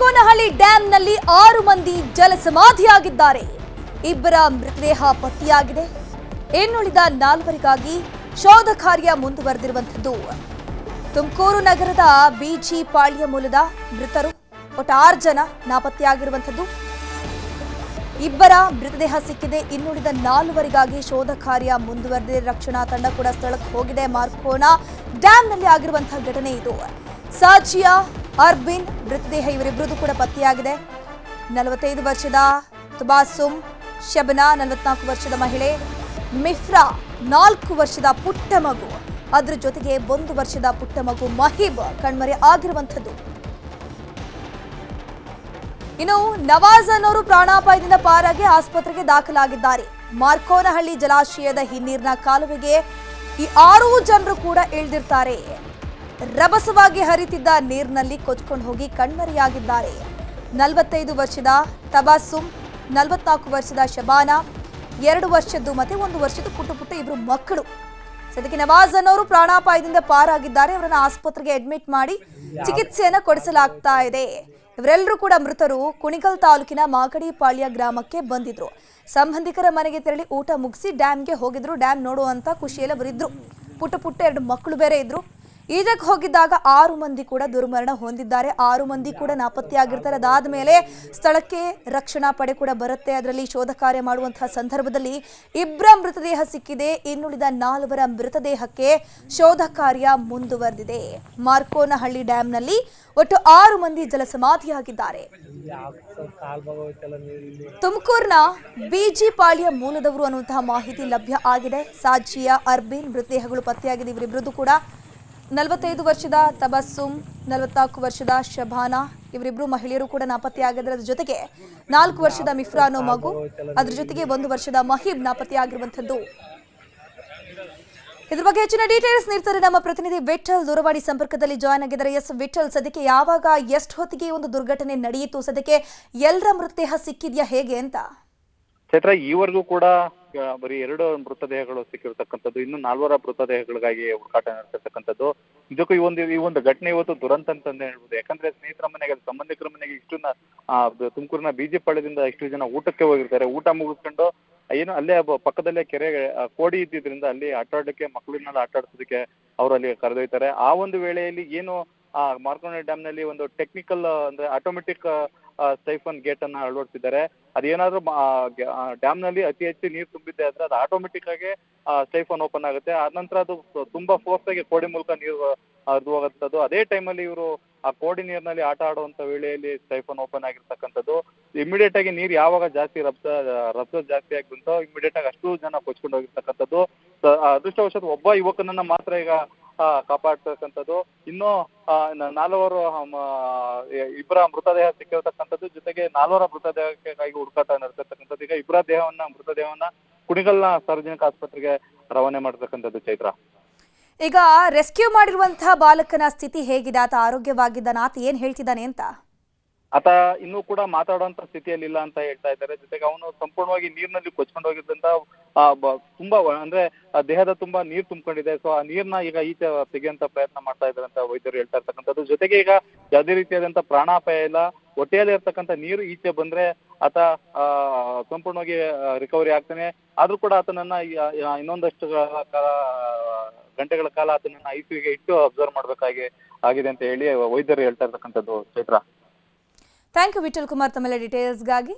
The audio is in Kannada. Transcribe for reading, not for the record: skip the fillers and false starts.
ಮಾರ್ಕೋನಹಳ್ಳಿ ಡ್ಯಾಂನಲ್ಲಿ 6 ಮಂದಿ ಜಲಸಮಾಧಿಯಾಗಿದ್ದಾರೆ. ಇಬ್ಬರ ಮೃತದೇಹ ಪತ್ತೆಯಾಗಿದೆ. ಇನ್ನುಳಿದ 4ವರಿಗಾಗಿ ಶೋಧ ಕಾರ್ಯ ಮುಂದುವರೆದಿರುವಂತದ್ದು. ತುಮಕೂರು ನಗರದ ಬಿಜಿ ಪಾಳ್ಯ ಮೂಲದ ಮೃತರು ಒಟ್ಟು 6 ಜನ ನಾಪತ್ತೆಯಾಗಿರುವಂತದ್ದು. ಇಬ್ಬರ ಮೃತದೇಹ ಸಿಕ್ಕಿದೆ. ಇನ್ನುಳಿದ 4ವರಿಗಾಗಿ ಶೋಧ ಕಾರ್ಯ ಮುಂದುವರೆದಿದೆ. ರಕ್ಷಣಾ ತಂಡ ಕೂಡ ಸ್ಥಳಕ್ಕೆ ಹೋಗಿದೆ. ಮಾರ್ಕೋನ ಡ್ಯಾಂನಲ್ಲಿ ಆಗಿರುವಂತಹ ಘಟನೆ ಇದು. ಸಾಜಿಯಾ ಅರ್ಬಿನ್ ಮೃತದೇಹ ಇವರಿಬ್ಬರದು ಕೂಡ ಪತ್ತೆಯಾಗಿದೆ. 45 ವರ್ಷದ ತಬಾಸುಮ್ ಶಬನಾ, 44 ವರ್ಷದ ಮಹಿಳೆ ಮಿಫ್ರಾ, 4 ವರ್ಷದ ಪುಟ್ಟ ಮಗು, ಅದರ ಜೊತೆಗೆ 1 ವರ್ಷದ ಪುಟ್ಟ ಮಗು ಮಹೀಬ್ ಕಣ್ಮರೆ ಆಗಿರುವಂಥದ್ದು. ಇನ್ನು ನವಾಜ್ ಅನ್ನೋರು ಪ್ರಾಣಾಪಾಯದಿಂದ ಪಾರಾಗಿ ಆಸ್ಪತ್ರೆಗೆ ದಾಖಲಾಗಿದ್ದಾರೆ. ಮಾರ್ಕೋನಹಳ್ಳಿ ಜಲಾಶಯದ ಹಿನ್ನೀರಿನ ಕಾಲುವೆಗೆ ಈ 6 ಜನರು ಕೂಡ ಇಳಿದಿರ್ತಾರೆ. ರಭಸವಾಗಿ ಹರಿತಿದ್ದ ನೀರಿನಲ್ಲಿ ಕೊಚ್ಕೊಂಡು ಹೋಗಿ ಕಣ್ಮರೆಯಾಗಿದ್ದಾರೆ. 45 ವರ್ಷದ ತಬಾಸುಮ್, 44 ವರ್ಷದ ಶಬಾನಾ, 2 ವರ್ಷದ್ದು ಮತ್ತೆ 1 ವರ್ಷದ ಪುಟ್ಟ ಇಬ್ಬರು ಮಕ್ಕಳು. ಸದ್ಯಕ್ಕೆ ನವಾಜ್ ಅನ್ನೋರು ಪ್ರಾಣಾಪಾಯದಿಂದ ಪಾರಾಗಿದ್ದಾರೆ. ಅವರನ್ನು ಆಸ್ಪತ್ರೆಗೆ ಅಡ್ಮಿಟ್ ಮಾಡಿ ಚಿಕಿತ್ಸೆಯನ್ನು ಕೊಡಿಸಲಾಗ್ತಾ ಇದೆ. ಇವರೆಲ್ಲರೂ ಕೂಡ ಮೃತರು ಕುಣಿಗಲ್ ತಾಲೂಕಿನ ಮಾಗಡಿಪಾಳ್ಯ ಗ್ರಾಮಕ್ಕೆ ಬಂದಿದ್ರು. ಸಂಬಂಧಿಕರ ಮನೆಗೆ ತೆರಳಿ ಊಟ ಮುಗಿಸಿ ಡ್ಯಾಮ್ಗೆ ಹೋಗಿದ್ರು. ಡ್ಯಾಮ್ ನೋಡುವಂತ ಖುಷಿಯೆಲ್ಲ ಬರಿದ್ರು. ಪುಟ್ಟ 2 ಮಕ್ಕಳು ಬೇರೆ ಇದ್ರು. ಈಜಕ್ಕೆ ಹೋಗಿದ್ದಾಗ 6 ಮಂದಿ ಕೂಡ ದುರ್ಮರಣ ಹೊಂದಿದ್ದಾರೆ. 6 ಮಂದಿ ಕೂಡ ನಾಪತ್ತೆಯಾಗಿರ್ತಾರೆ. ಅದಾದ ಮೇಲೆ ಸ್ಥಳಕ್ಕೆ ರಕ್ಷಣಾ ಪಡೆ ಕೂಡ ಬರುತ್ತೆ. ಅದರಲ್ಲಿ ಶೋಧ ಕಾರ್ಯ ಮಾಡುವಂತಹ ಸಂದರ್ಭದಲ್ಲಿ ಇಬ್ಬರ ಮೃತದೇಹ ಸಿಕ್ಕಿದೆ. ಇನ್ನುಳಿದ 4ವರ ಮೃತದೇಹಕ್ಕೆ ಶೋಧ ಕಾರ್ಯ ಮುಂದುವರೆದಿದೆ. ಮಾರ್ಕೋನಹಳ್ಳಿ ಡ್ಯಾಂನಲ್ಲಿ ಒಟ್ಟು 6 ಮಂದಿ ಜಲಸಮಾಧಿಯಾಗಿದ್ದಾರೆ. ತುಮಕೂರಿನ ಬಿಜಿ ಪಾಳ್ಯ ಮೂಲದವರು ಅನ್ನುವಂತಹ ಮಾಹಿತಿ ಲಭ್ಯ ಆಗಿದೆ. ಸಾಜಿಯಾ ಅರ್ಬಿನ್ ಮೃತದೇಹಗಳು ಪತ್ತೆಯಾಗಿದೆ. ಇವರಿಬ್ಬರದು ಕೂಡ 45 ವರ್ಷದ ತಬಸ್ಸುಮ್, 44 ವರ್ಷದ ಶಬಾನಾ, ಇವರಿಬ್ರು ಮಹಿಳೆಯರು ಕೂಡ ನಾಪತ್ತೆಯಾಗಿದ್ದಾರೆ. ಅದರ ಜೊತೆಗೆ 4 ವರ್ಷದ ಮಿಫ್ರಾ ಅನ್ನೋ ಮಗು, ಅದ್ರ ಜೊತೆಗೆ 1 ವರ್ಷದ ಮಹೀಬ್ ನಾಪತ್ತೆಯಾಗಿರುವಂಥದ್ದು. ಇದ್ರ ಬಗ್ಗೆ ಹೆಚ್ಚಿನ ಡೀಟೇಲ್ಸ್ ನೀಡ್ತಾರೆ ನಮ್ಮ ಪ್ರತಿನಿಧಿ ವಿಠಲ್. ದೂರವಾಣಿ ಸಂಪರ್ಕದಲ್ಲಿ ಜಾಯ್ನ್ ಆಗಿದ್ದಾರೆ. ಎಸ್ ವಿಠಲ್, ಸದ್ಯಕ್ಕೆ ಯಾವಾಗ ಎಷ್ಟು ಹೊತ್ತಿಗೆ ಒಂದು ದುರ್ಘಟನೆ ನಡೆಯಿತು? ಸದ್ಯಕ್ಕೆ ಎಲ್ಲರ ಮೃತದೇಹ ಸಿಕ್ಕಿದ್ಯಾ, ಹೇಗೆ ಅಂತ? ಚೈತ್ರ, ಈವರೆಗೂ ಕೂಡ ಬರೀ 2 ಮೃತದೇಹಗಳು ಸಿಕ್ಕಿರ್ತಕ್ಕಂಥದ್ದು. ಇನ್ನು 4ವರ ಮೃತದೇಹಗಳಿಗಾಗಿ ಹುಡುಕಾಟ ನಡೆಸಿರ್ತಕ್ಕಂಥದ್ದು. ಇದಕ್ಕೂ ಈ ಒಂದು ಘಟನೆ ಇವತ್ತು ದುರಂತ ಅಂತಂದೇ ಹೇಳ್ಬೋದು. ಯಾಕಂದ್ರೆ ಸ್ನೇಹಿತರ ಮನೆಗೆ, ಸಂಬಂಧಿಕರ ಮನೆಗೆ ಇಷ್ಟನ್ನ ತುಮಕೂರಿನ ಬಿಜಿ ಪಾಳ್ಯದಿಂದ ಇಷ್ಟು ಜನ ಊಟಕ್ಕೆ ಹೋಗಿರ್ತಾರೆ. ಊಟ ಮುಗಿಸ್ಕೊಂಡು ಏನು ಅಲ್ಲೇ ಪಕ್ಕದಲ್ಲೇ ಕೆರೆ ಕೋಡಿ ಇದ್ದಿದ್ರಿಂದ ಅಲ್ಲಿ ಆಟಾಡಕ್ಕೆ, ಮಕ್ಕಳನ್ನೆಲ್ಲ ಆಟಾಡ್ಸೋದಕ್ಕೆ ಅವ್ರು ಅಲ್ಲಿ ಕರೆದೊಯ್ತಾರೆ. ಆ ಒಂದು ವೇಳೆಯಲ್ಲಿ ಏನು ಮಾರ್ಕೋನಹಳ್ಳಿ ಡ್ಯಾಮ್ ನಲ್ಲಿ ಒಂದು ಟೆಕ್ನಿಕಲ್ ಅಂದ್ರೆ ಆಟೋಮೆಟಿಕ್ ಸೈಫನ್ ಗೇಟ್ ಅನ್ನ ಅಳವಡಿಸಿದ್ದಾರೆ. ಅದೇನಾದ್ರೂ ಡ್ಯಾಮ್ ನಲ್ಲಿ ಅತಿ ಹೆಚ್ಚು ನೀರು ತುಂಬಿದ್ದೆ ಆದ್ರೆ ಅದು ಆಟೋಮೆಟಿಕ್ ಆಗಿ ಸೈಫನ್ ಓಪನ್ ಆಗುತ್ತೆ. ಆ ನಂತರ ಅದು ತುಂಬಾ ಫೋರ್ಸ್ ಆಗಿ ಕೋಡಿ ಮೂಲಕ ನೀರು ಹರಿದು ಹೋಗುತ್ತದು. ಅದೇ ಟೈಮಲ್ಲಿ ಇವರು ಆ ಕೋಡಿ ನೀರಿನಲ್ಲಿ ಆಟ ಆಡುವಂತ ವೇಳೆಯಲ್ಲಿ ಸೈಫನ್ ಓಪನ್ ಆಗಿರ್ತಕ್ಕಂಥದ್ದು. ಇಮಿಡಿಯೇಟ್ ಆಗಿ ನೀರು ಯಾವಾಗ ಜಾಸ್ತಿ ರಭಸ ಜಾಸ್ತಿ ಆಗಿ ಬಂತೋ ಇಮಿಡಿಯೇಟ್ ಆಗಿ ಅಷ್ಟು ಜನ ಕೊಚ್ಕೊಂಡು ಹೋಗಿರ್ತಕ್ಕಂಥದ್ದು. ಅದೃಷ್ಟವಶಾತ್ ಒಬ್ಬ ಯುವಕನನ್ನ ಮಾತ್ರ ಈಗ ಕಾಪಾಡ್ತಕ್ಕಂಥದ್ದು. ಇನ್ನು 4ವರು ಇಬ್ಬರ ಮೃತದೇಹ ಸಿಕ್ಕಿರ್ತಕ್ಕಂಥದ್ದು. ಜೊತೆಗೆ 4ವರ ಮೃತದೇಹಕ್ಕಾಗಿ ಹುಡುಕಾಟ ನಡೆಸಿರ್ತಕ್ಕಂಥದ್ದು. ಈಗ ಇಬ್ಬರ ಮೃತದೇಹವನ್ನ ಕುಣಿಗಲ್ನ ಸಾರ್ವಜನಿಕ ಆಸ್ಪತ್ರೆಗೆ ರವಾನೆ ಮಾಡಿರ್ತಕ್ಕಂಥದ್ದು. ಚೈತ್ರ, ಈಗ ರೆಸ್ಕ್ಯೂ ಮಾಡಿರುವಂತಹ ಬಾಲಕನ ಸ್ಥಿತಿ ಹೇಗಿದೆ? ಆತ ಆರೋಗ್ಯವಾಗಿದ್ದಾನ? ಆತ ಏನ್ ಹೇಳ್ತಿದ್ದಾನೆ ಅಂತ? ಆತ ಇನ್ನೂ ಕೂಡ ಮಾತಾಡುವಂತ ಸ್ಥಿತಿಯಲ್ಲಿ ಇಲ್ಲ ಅಂತ ಹೇಳ್ತಾ ಇದ್ದಾರೆ. ಜೊತೆಗೆ ಅವನು ಸಂಪೂರ್ಣವಾಗಿ ನೀರಿನಲ್ಲಿ ಕೊಚ್ಕೊಂಡು ಹೋಗಿದ್ದಂತ ತುಂಬಾ ಅಂದ್ರೆ ದೇಹದ ತುಂಬಾ ನೀರು ತುಂಬಿಕೊಂಡಿದೆ. ಸೊ ಆ ನೀರ್ನ ಈಗ ಈಚೆ ತೆಗೆಯುವಂತ ಪ್ರಯತ್ನ ಮಾಡ್ತಾ ಇದ್ದಾರೆ ಅಂತ ವೈದ್ಯರು ಹೇಳ್ತಾ ಇರ್ತಕ್ಕಂಥದ್ದು. ಜೊತೆಗೆ ಈಗ ಯಾವುದೇ ರೀತಿಯಾದಂತ ಪ್ರಾಣಾಪಾಯ ಇಲ್ಲ. ಹೊಟ್ಟೆಯಲ್ಲಿ ಇರ್ತಕ್ಕಂಥ ನೀರು ಈಚೆ ಬಂದ್ರೆ ಆತ ಸಂಪೂರ್ಣವಾಗಿ ರಿಕವರಿ ಆಗ್ತಾನೆ. ಆದ್ರೂ ಕೂಡ ಆತನನ್ನ ಇನ್ನೊಂದಷ್ಟು ಗಂಟೆಗಳ ಕಾಲ ಆತನನ್ನ ಐಸಿಯುಗೆ ಇಟ್ಟು ಅಬ್ಸರ್ವ್ ಆಗಿದೆ ಅಂತ ಹೇಳಿ ವೈದ್ಯರು ಹೇಳ್ತಾ ಇರ್ತಕ್ಕಂಥದ್ದು. ಚೈತ್ರ, ಥ್ಯಾಂಕ್ ಯು ವಿಠಲ್ ಕುಮಾರ್, ತಮ್ಮೆಲ್ಲ ಡೀಟೇಲ್ಸ್ಗಾಗಿ.